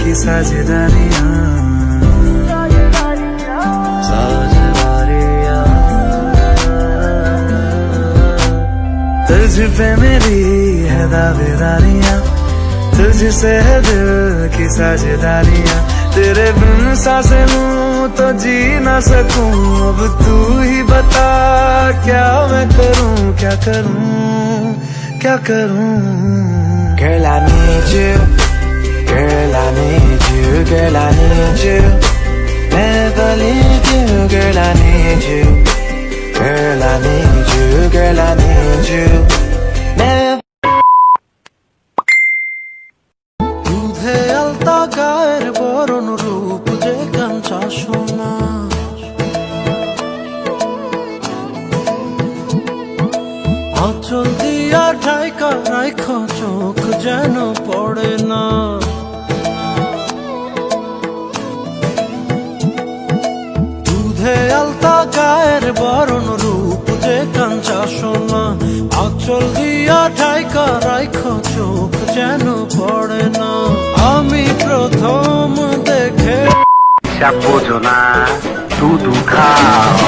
की साझेदारियां तुझ पे मेरी है दावेदारियां, तुझसे है दिल की साझेदारियां। तेरे बिन सांसें लूं तो जी ना सकूं, अब तू ही बता क्या मैं करूं, क्या करूं, क्या करूं। Girl, I need you, girl, I need you, girl, I need you, never leave you, girl, I need you, girl, I need you, girl, I need you, never. দুধে আলতা গায়ের বরণ রূপ যে কাঞ্চা সোনা, আঁচল দিয়া ঢাইকা রাইখা চোখ যেন পড়ে না। দুধে আলতা গায়ের বরণ রূপ যে কাঞ্চা সোনা, আঁচল দিয়া ঢাইকা রাইখা চোখ যেন পড়ে না। আমি প্রথম দেখে বোঝো না শুধু খাও।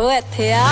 ও এথে আ